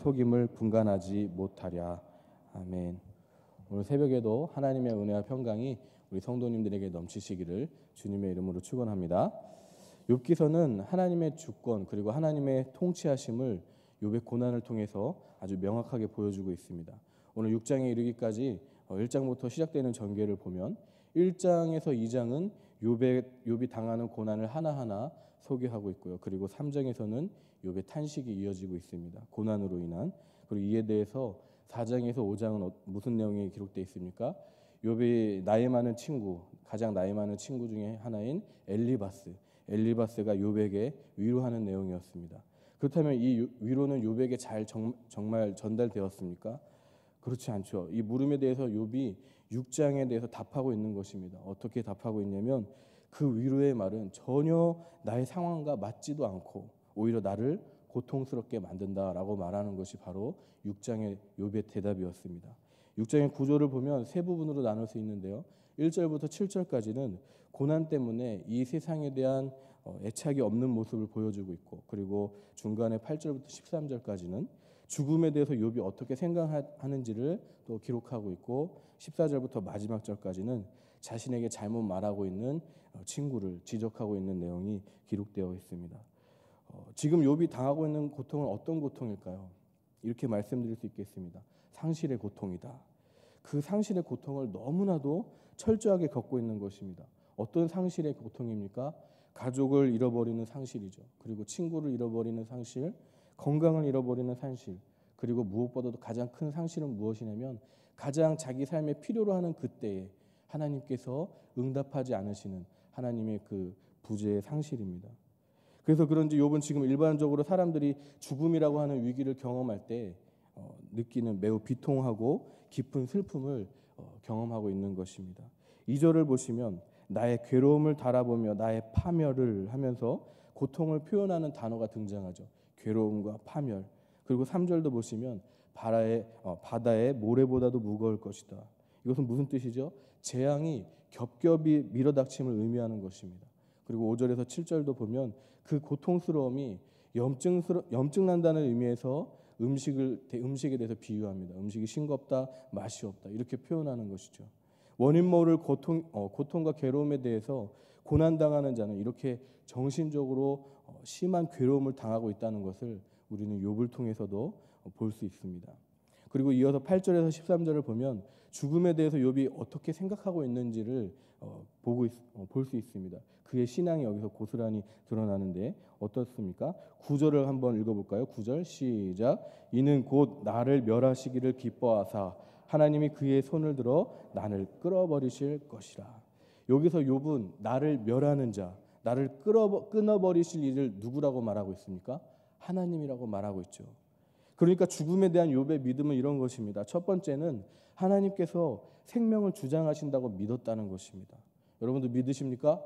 속임을 분간하지 못하랴. 아멘. 오늘 새벽에도 하나님의 은혜와 평강이 우리 성도님들에게 넘치시기를 주님의 이름으로 축원합니다. 욥기서는 하나님의 주권 그리고 하나님의 통치하심을 욥의 고난을 통해서 아주 명확하게 보여주고 있습니다. 오늘 6장에 이르기까지 1장부터 시작되는 전개를 보면 1장에서 2장은 욥이 당하는 고난을 하나하나 소개하고 있고요. 그리고 3장에서는 욥의 탄식이 이어지고 있습니다. 고난으로 인한. 그리고 이에 대해서 4장에서 5장은 무슨 내용이 기록되어 있습니까? 욥이 나이 많은 친구, 가장 나이 많은 친구 중에 하나인 엘리바스가 욥에게 위로하는 내용이었습니다. 그렇다면 이 위로는 욥에게 정말 전달되었습니까? 그렇지 않죠. 이 물음에 대해서 욥이 6장에 대해서 답하고 있는 것입니다. 어떻게 답하고 있냐면 그 위로의 말은 전혀 나의 상황과 맞지도 않고 오히려 나를 고통스럽게 만든다라고 말하는 것이 바로 6장의 욥의 대답이었습니다. 6장의 구조를 보면 세 부분으로 나눌 수 있는데요. 1절부터 7절까지는 고난 때문에 이 세상에 대한 애착이 없는 모습을 보여주고 있고, 그리고 중간에 8절부터 13절까지는 죽음에 대해서 욥이 어떻게 생각하는지를 또 기록하고 있고, 14절부터 마지막 절까지는 자신에게 잘못 말하고 있는 친구를 지적하고 있는 내용이 기록되어 있습니다. 지금 욥이 당하고 있는 고통은 어떤 고통일까요? 이렇게 말씀드릴 수 있겠습니다. 상실의 고통이다. 그 상실의 고통을 너무나도 철저하게 겪고 있는 것입니다. 어떤 상실의 고통입니까? 가족을 잃어버리는 상실이죠. 그리고 친구를 잃어버리는 상실, 건강을 잃어버리는 상실, 그리고 무엇보다도 가장 큰 상실은 무엇이냐면 가장 자기 삶에 필요로 하는 그때에 하나님께서 응답하지 않으시는 하나님의 그 부재의 상실입니다. 그래서 그런지 욥은 지금 일반적으로 사람들이 죽음이라고 하는 위기를 경험할 때 느끼는 매우 비통하고 깊은 슬픔을 경험하고 있는 것입니다. 2절을 보시면 나의 괴로움을 달아보며 나의 파멸을 하면서 고통을 표현하는 단어가 등장하죠. 괴로움과 파멸. 그리고 3절도 보시면 바다의 모래보다도 무거울 것이다. 이것은 무슨 뜻이죠? 재앙이 겹겹이 밀어닥침을 의미하는 것입니다. 그리고 5절에서 7절도 보면 그 고통스러움이 염증 난다는 의미에서 음식에 대해서 비유합니다. 음식이 싱겁다, 맛이 없다 이렇게 표현하는 것이죠. 원인 모를 고통과 괴로움에 대해서 고난당하는 자는 이렇게 정신적으로 심한 괴로움을 당하고 있다는 것을 우리는 욥을 통해서도 볼 수 있습니다. 그리고 이어서 8절에서 13절을 보면 죽음에 대해서 욥이 어떻게 생각하고 있는지를 볼 수 있습니다. 그의 신앙이 여기서 고스란히 드러나는데 어떻습니까? 9절을 한번 읽어볼까요? 9절 시작. 이는 곧 나를 멸하시기를 기뻐하사 하나님이 그의 손을 들어 나를 끌어버리실 것이라. 여기서 욥은 나를 멸하는 자, 나를 끊어버리실 이를 누구라고 말하고 있습니까? 하나님이라고 말하고 있죠. 그러니까 죽음에 대한 욥의 믿음은 이런 것입니다. 첫 번째는 하나님께서 생명을 주장하신다고 믿었다는 것입니다. 여러분도 믿으십니까?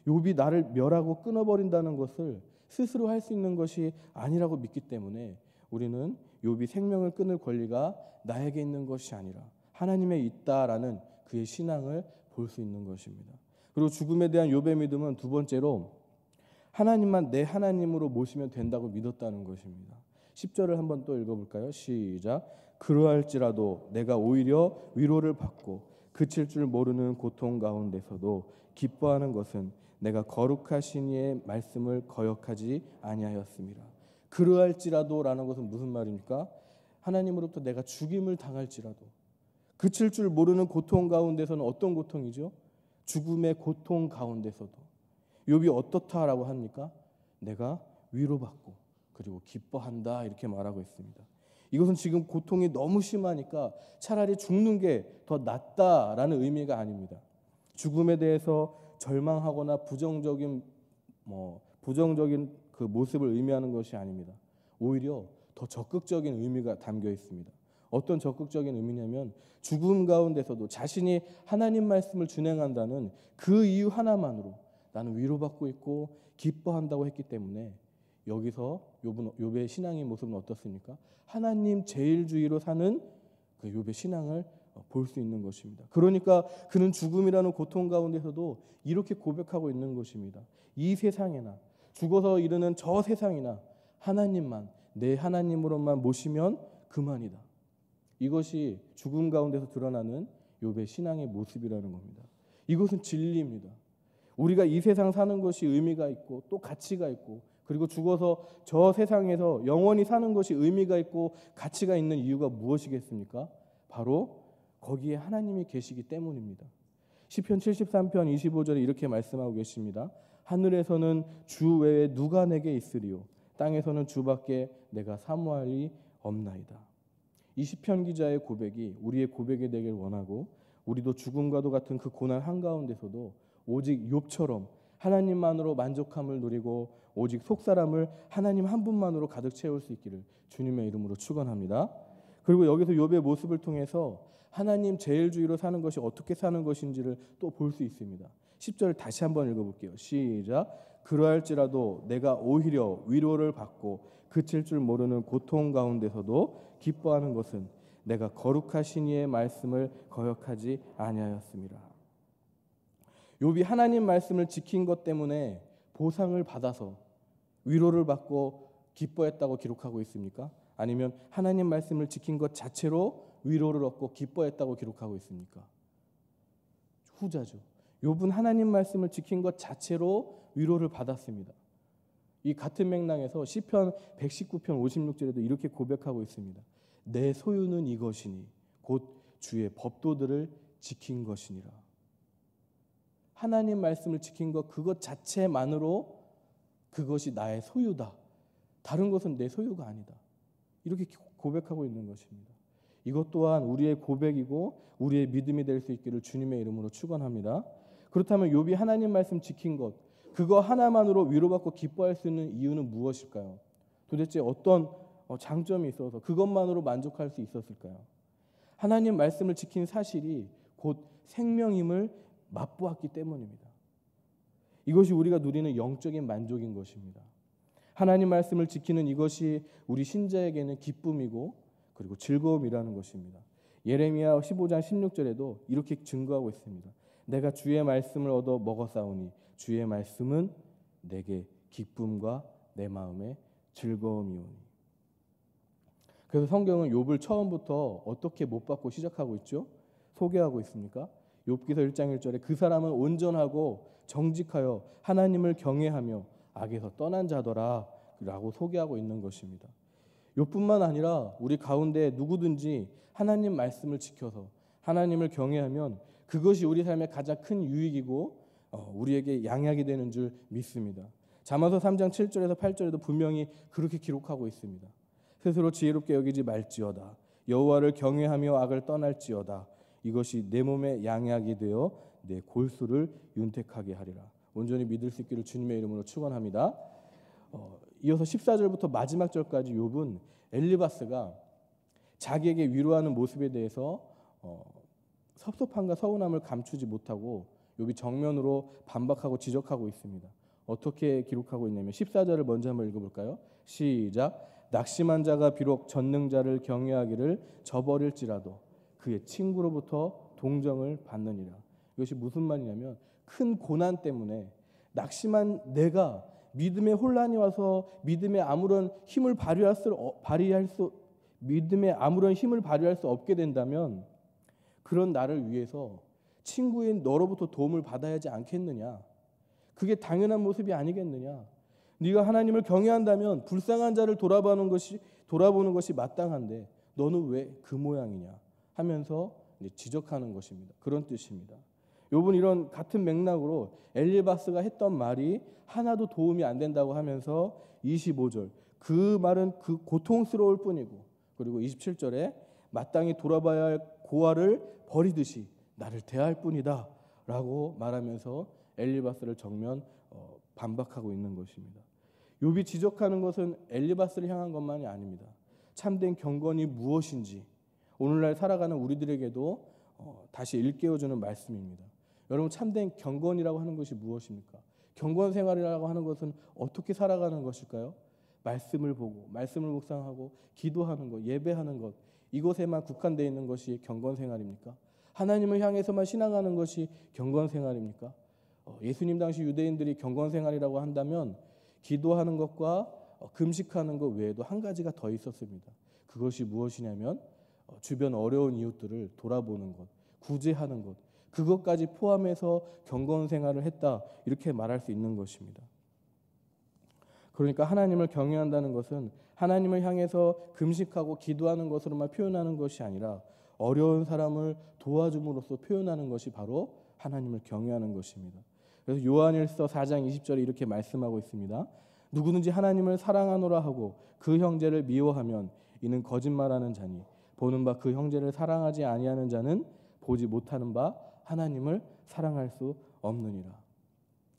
욥이 나를 멸하고 끊어버린다는 것을 스스로 할 수 있는 것이 아니라고 믿기 때문에 우리는 욥이 생명을 끊을 권리가 나에게 있는 것이 아니라 하나님에 있다라는 그의 신앙을 볼 수 있는 것입니다. 그리고 죽음에 대한 욥의 믿음은 두 번째로 하나님만 내 하나님으로 모시면 된다고 믿었다는 것입니다. 10절을 한번 또 읽어볼까요? 시작. 그러할지라도 내가 오히려 위로를 받고 그칠 줄 모르는 고통 가운데서도 기뻐하는 것은 내가 거룩하신 이의 말씀을 거역하지 아니하였습니다. 그러할지라도라는 것은 무슨 말입니까? 하나님으로부터 내가 죽임을 당할지라도 그칠 줄 모르는 고통 가운데서는 어떤 고통이죠? 죽음의 고통 가운데서도 욥이 어떻다라고 합니까? 내가 위로받고 그리고 기뻐한다 이렇게 말하고 있습니다. 이것은 지금 고통이 너무 심하니까 차라리 죽는 게 더 낫다라는 의미가 아닙니다. 죽음에 대해서 절망하거나 부정적인 그 모습을 의미하는 것이 아닙니다. 오히려 더 적극적인 의미가 담겨 있습니다. 어떤 적극적인 의미냐면 죽음 가운데서도 자신이 하나님 말씀을 준행한다는 그 이유 하나만으로 나는 위로받고 있고 기뻐한다고 했기 때문에 여기서 욥의 신앙의 모습은 어떻습니까? 하나님 제일주의로 사는 그 욥의 신앙을 볼 수 있는 것입니다. 그러니까 그는 죽음이라는 고통 가운데서도 이렇게 고백하고 있는 것입니다. 이 세상에나 죽어서 이르는 저 세상이나 하나님만 내 하나님으로만 모시면 그만이다. 이것이 죽음 가운데서 드러나는 욥의 신앙의 모습이라는 겁니다. 이것은 진리입니다. 우리가 이 세상 사는 것이 의미가 있고 또 가치가 있고, 그리고 죽어서 저 세상에서 영원히 사는 것이 의미가 있고 가치가 있는 이유가 무엇이겠습니까? 바로 거기에 하나님이 계시기 때문입니다. 시편 73편 25절에 이렇게 말씀하고 계십니다. 하늘에서는 주 외에 누가 내게 있으리요, 땅에서는 주밖에 내가 사모할 리 없나이다. 이 시편 기자의 고백이 우리의 고백이 되길 원하고, 우리도 죽음과도 같은 그 고난 한가운데서도 오직 욥처럼 하나님만으로 만족함을 누리고 오직 속사람을 하나님 한 분만으로 가득 채울 수 있기를 주님의 이름으로 축원합니다. 그리고 여기서 욥의 모습을 통해서 하나님 제일주의로 사는 것이 어떻게 사는 것인지를 또 볼 수 있습니다. 10절 다시 한번 읽어볼게요. 시작. 그러할지라도 내가 오히려 위로를 받고 그칠 줄 모르는 고통 가운데서도 기뻐하는 것은 내가 거룩하신 이의 말씀을 거역하지 아니하였습니다. 욥이 하나님 말씀을 지킨 것 때문에 보상을 받아서 위로를 받고 기뻐했다고 기록하고 있습니까? 아니면 하나님 말씀을 지킨 것 자체로 위로를 얻고 기뻐했다고 기록하고 있습니까? 후자죠. 욥은 하나님 말씀을 지킨 것 자체로 위로를 받았습니다. 이 같은 맥락에서 시편 119편 56절에도 이렇게 고백하고 있습니다. 내 소유는 이것이니 곧 주의 법도들을 지킨 것이니라. 하나님 말씀을 지킨 것 그것 자체만으로 그것이 나의 소유다. 다른 것은 내 소유가 아니다. 이렇게 고백하고 있는 것입니다. 이것 또한 우리의 고백이고 우리의 믿음이 될 수 있기를 주님의 이름으로 축원합니다. 그렇다면 욥이 하나님 말씀 지킨 것, 그거 하나만으로 위로받고 기뻐할 수 있는 이유는 무엇일까요? 도대체 어떤 장점이 있어서 그것만으로 만족할 수 있었을까요? 하나님 말씀을 지킨 사실이 곧 생명임을 맛보았기 때문입니다. 이것이 우리가 누리는 영적인 만족인 것입니다. 하나님 말씀을 지키는 이것이 우리 신자에게는 기쁨이고 그리고 즐거움이라는 것입니다. 예레미야 15장 16절에도 이렇게 증거하고 있습니다. 내가 주의 말씀을 얻어 먹었사오니 주의 말씀은 내게 기쁨과 내 마음의 즐거움이오니. 그래서 성경은 욥을 처음부터 어떻게 못 받고 시작하고 있죠? 소개하고 있습니까? 욥기서 1장 1절에 그 사람은 온전하고 정직하여 하나님을 경외하며 악에서 떠난 자더라 라고 소개하고 있는 것입니다. 욥뿐만 아니라 우리 가운데 누구든지 하나님 말씀을 지켜서 하나님을 경외하면 그것이 우리 삶의 가장 큰 유익이고 우리에게 양약이 되는 줄 믿습니다. 잠언서 3장 7절에서 8절에도 분명히 그렇게 기록하고 있습니다. 스스로 지혜롭게 여기지 말지어다. 여호와를 경외하며 악을 떠날지어다. 이것이 내 몸에 양약이 되어 내 골수를 윤택하게 하리라. 온전히 믿을 수 있기를 주님의 이름으로 축원합니다. 이어서 14절부터 마지막 절까지 욥은 엘리바스가 자기에게 위로하는 모습에 대해서 섭섭함과 서운함을 감추지 못하고 욥이 정면으로 반박하고 지적하고 있습니다. 어떻게 기록하고 있냐면 14절을 먼저 한번 읽어볼까요? 시작. 낙심한 자가 비록 전능자를 경외하기를 저버릴지라도 그의 친구로부터 동정을 받느니라. 이것이 무슨 말이냐면 큰 고난 때문에 낙심한 내가 믿음의 혼란이 와서 믿음에 아무런 힘을 발휘할 수 없게 된다면 그런 나를 위해서 친구인 너로부터 도움을 받아야 하지 않겠느냐. 그게 당연한 모습이 아니겠느냐. 네가 하나님을 경외한다면 불쌍한 자를 돌아보는 것이 마땅한데 너는 왜 그 모양이냐 하면서 지적하는 것입니다. 그런 뜻입니다. 욥은 이런 같은 맥락으로 엘리바스가 했던 말이 하나도 도움이 안 된다고 하면서 25절 그 말은 그 고통스러울 뿐이고, 그리고 27절에 마땅히 돌아봐야 할 고아를 버리듯이 나를 대할 뿐이다 라고 말하면서 엘리바스를 정면 반박하고 있는 것입니다. 욥이 지적하는 것은 엘리바스를 향한 것만이 아닙니다. 참된 경건이 무엇인지 오늘날 살아가는 우리들에게도 다시 일깨워주는 말씀입니다. 여러분, 참된 경건이라고 하는 것이 무엇입니까? 경건 생활이라고 하는 것은 어떻게 살아가는 것일까요? 말씀을 보고 말씀을 묵상하고 기도하는 것, 예배하는 것, 이것에만 국한되어 있는 것이 경건 생활입니까? 하나님을 향해서만 신앙하는 것이 경건 생활입니까? 예수님 당시 유대인들이 경건 생활이라고 한다면 기도하는 것과 금식하는 것 외에도 한 가지가 더 있었습니다. 그것이 무엇이냐면 주변 어려운 이웃들을 돌아보는 것, 구제하는 것, 그것까지 포함해서 경건 생활을 했다, 이렇게 말할 수 있는 것입니다. 그러니까 하나님을 경외한다는 것은 하나님을 향해서 금식하고 기도하는 것으로만 표현하는 것이 아니라 어려운 사람을 도와줌으로써 표현하는 것이 바로 하나님을 경외하는 것입니다. 그래서 요한일서 4장 20절에 이렇게 말씀하고 있습니다. 누구든지 하나님을 사랑하노라 하고 그 형제를 미워하면 이는 거짓말하는 자니 보는 바 그 형제를 사랑하지 아니하는 자는 보지 못하는 바 하나님을 사랑할 수 없느니라.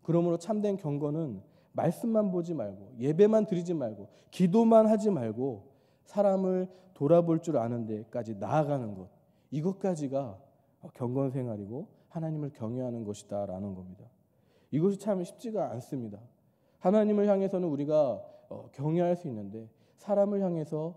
그러므로 참된 경건은 말씀만 보지 말고 예배만 드리지 말고 기도만 하지 말고 사람을 돌아볼 줄 아는 데까지 나아가는 것, 이것까지가 경건 생활이고 하나님을 경외하는 것이다라는 겁니다. 이것이 참 쉽지가 않습니다. 하나님을 향해서는 우리가 경외할 수 있는데 사람을 향해서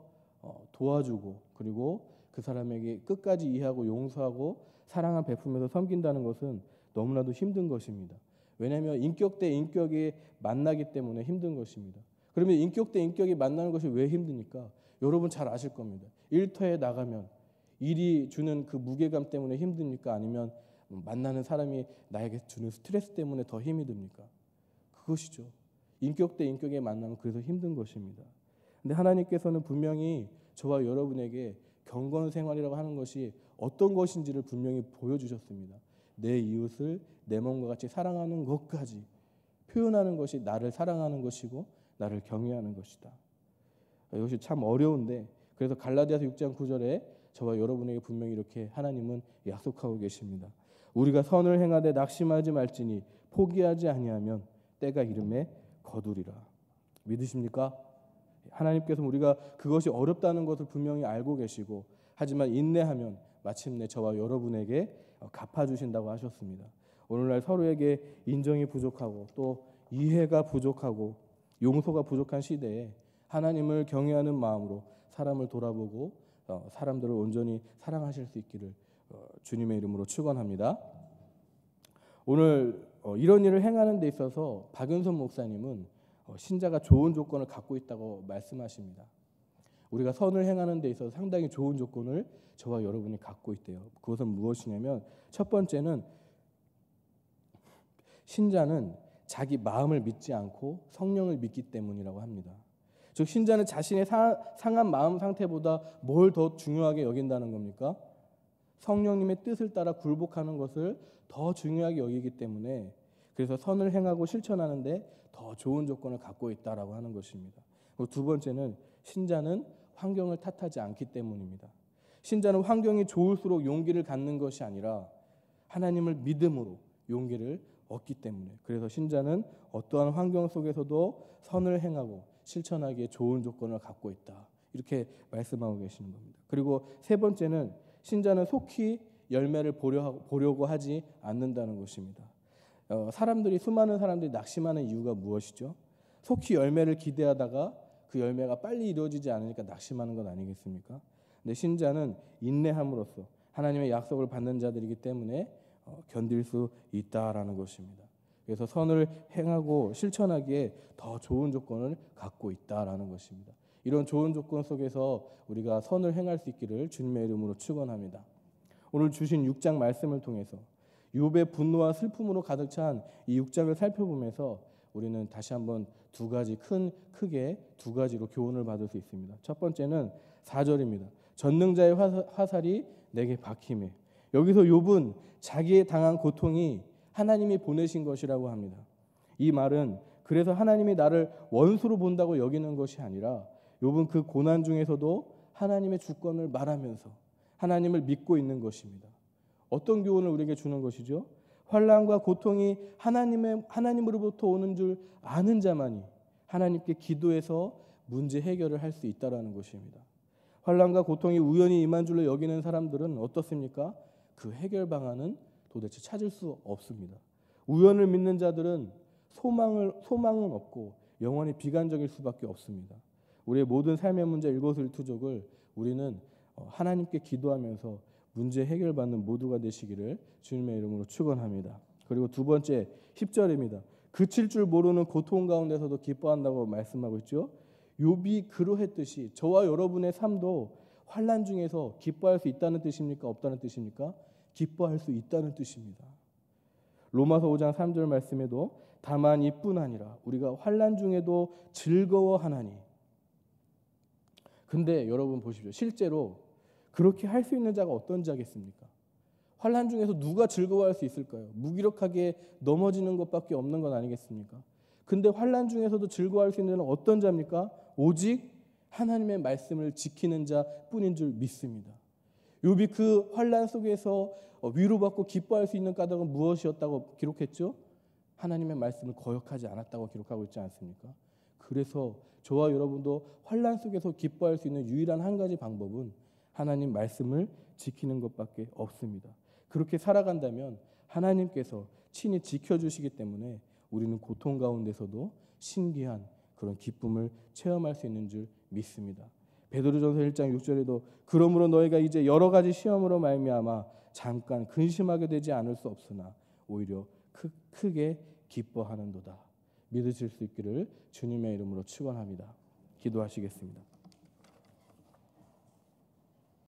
도와주고 그리고 그 사람에게 끝까지 이해하고 용서하고 사랑을 베풀면서 섬긴다는 것은 너무나도 힘든 것입니다. 왜냐하면 인격 대 인격이 만나기 때문에 힘든 것입니다. 그러면 인격 대 인격이 만나는 것이 왜 힘드니까? 여러분 잘 아실 겁니다. 일터에 나가면 일이 주는 그 무게감 때문에 힘듭니까? 아니면 만나는 사람이 나에게 주는 스트레스 때문에 더 힘이 듭니까? 그것이죠. 인격 대 인격의 만남은 그래서 힘든 것입니다. 근데 하나님께서는 분명히 저와 여러분에게 경건 생활이라고 하는 것이 어떤 것인지를 분명히 보여주셨습니다. 내 이웃을 내 몸과 같이 사랑하는 것까지 표현하는 것이 나를 사랑하는 것이고 나를 경외하는 것이다. 이것이 참 어려운데 그래서 갈라디아서 6장 9절에 저와 여러분에게 분명히 이렇게 하나님은 약속하고 계십니다. 우리가 선을 행하되 낙심하지 말지니 포기하지 아니하면 때가 이름에 거두리라. 믿으십니까? 하나님께서 우리가 그것이 어렵다는 것을 분명히 알고 계시고 하지만 인내하면 마침내 저와 여러분에게 갚아주신다고 하셨습니다. 오늘날 서로에게 인정이 부족하고 또 이해가 부족하고 용서가 부족한 시대에 하나님을 경외하는 마음으로 사람을 돌아보고 사람들을 온전히 사랑하실 수 있기를 주님의 이름으로 축원합니다. 오늘 이런 일을 행하는 데 있어서 박윤선 목사님은 신자가 좋은 조건을 갖고 있다고 말씀하십니다. 우리가 선을 행하는 데 있어서 상당히 좋은 조건을 저와 여러분이 갖고 있대요. 그것은 무엇이냐면 첫 번째는 신자는 자기 마음을 믿지 않고 성령을 믿기 때문이라고 합니다. 즉 신자는 자신의 상한 마음 상태보다 뭘 더 중요하게 여긴다는 겁니까? 성령님의 뜻을 따라 굴복하는 것을 더 중요하게 여기기 때문에 그래서 선을 행하고 실천하는데 더 좋은 조건을 갖고 있다라고 하는 것입니다. 그리고 두 번째는 신자는 환경을 탓하지 않기 때문입니다. 신자는 환경이 좋을수록 용기를 갖는 것이 아니라 하나님을 믿음으로 용기를 얻기 때문에 그래서 신자는 어떠한 환경 속에서도 선을 행하고 실천하기에 좋은 조건을 갖고 있다. 이렇게 말씀하고 계시는 겁니다. 그리고 세 번째는 신자는 속히 열매를 보려고 하지 않는다는 것입니다. 수많은 사람들이 낙심하는 이유가 무엇이죠? 속히 열매를 기대하다가 그 열매가 빨리 이루어지지 않으니까 낙심하는 것 아니겠습니까? 근데 신자는 인내함으로써 하나님의 약속을 받는 자들이기 때문에 견딜 수 있다라는 것입니다. 그래서 선을 행하고 실천하기에 더 좋은 조건을 갖고 있다라는 것입니다. 이런 좋은 조건 속에서 우리가 선을 행할 수 있기를 주님의 이름으로 축원합니다. 오늘 주신 6장 말씀을 통해서 욥의 분노와 슬픔으로 가득 찬 이 6장을 살펴보면서 우리는 다시 한번 크게 두 가지로 교훈을 받을 수 있습니다. 첫 번째는 4절입니다. 전능자의 화살이 내게 박힘에. 여기서 욥은 자기의 당한 고통이 하나님이 보내신 것이라고 합니다. 이 말은 그래서 하나님이 나를 원수로 본다고 여기는 것이 아니라 욥은 그 고난 중에서도 하나님의 주권을 말하면서 하나님을 믿고 있는 것입니다. 어떤 교훈을 우리에게 주는 것이죠? 환난과 고통이 하나님으로부터 오는 줄 아는 자만이 하나님께 기도해서 문제 해결을 할 수 있다라는 것입니다. 환난과 고통이 우연히 임한 줄로 여기는 사람들은 어떻습니까? 그 해결 방안은 도대체 찾을 수 없습니다. 우연을 믿는 자들은 소망은 없고 영원히 비관적일 수밖에 없습니다. 우리의 모든 삶의 문제 일거수일투족을 우리는 하나님께 기도하면서 문제 해결받는 모두가 되시기를 주님의 이름으로 축원합니다. 그리고 두 번째 10절입니다. 그칠 줄 모르는 고통 가운데서도 기뻐한다고 말씀하고 있죠. 욥이 그러했듯이 저와 여러분의 삶도 환난 중에서 기뻐할 수 있다는 뜻입니까? 없다는 뜻입니까? 기뻐할 수 있다는 뜻입니다. 로마서 5장 3절 말씀에도 다만 이뿐 아니라 우리가 환난 중에도 즐거워하나니. 근데 여러분 보십시오. 실제로 그렇게 할 수 있는 자가 어떤 자겠습니까? 환난 중에서 누가 즐거워할 수 있을까요? 무기력하게 넘어지는 것밖에 없는 건 아니겠습니까? 근데 환난 중에서도 즐거워할 수 있는 자는 어떤 자입니까? 오직 하나님의 말씀을 지키는 자뿐인 줄 믿습니다. 욥이 그 환난 속에서 위로받고 기뻐할 수 있는 까닭은 무엇이었다고 기록했죠? 하나님의 말씀을 거역하지 않았다고 기록하고 있지 않습니까? 그래서 저와 여러분도 환난 속에서 기뻐할 수 있는 유일한 한 가지 방법은 하나님 말씀을 지키는 것밖에 없습니다. 그렇게 살아간다면 하나님께서 친히 지켜주시기 때문에 우리는 고통 가운데서도 신기한 그런 기쁨을 체험할 수 있는 줄 믿습니다. 베드로전서 1장 6절에도 그러므로 너희가 이제 여러 가지 시험으로 말미암아 잠깐 근심하게 되지 않을 수 없으나 오히려 크게 기뻐하는도다. 믿으실 수 있기를 주님의 이름으로 축원합니다. 기도하시겠습니다.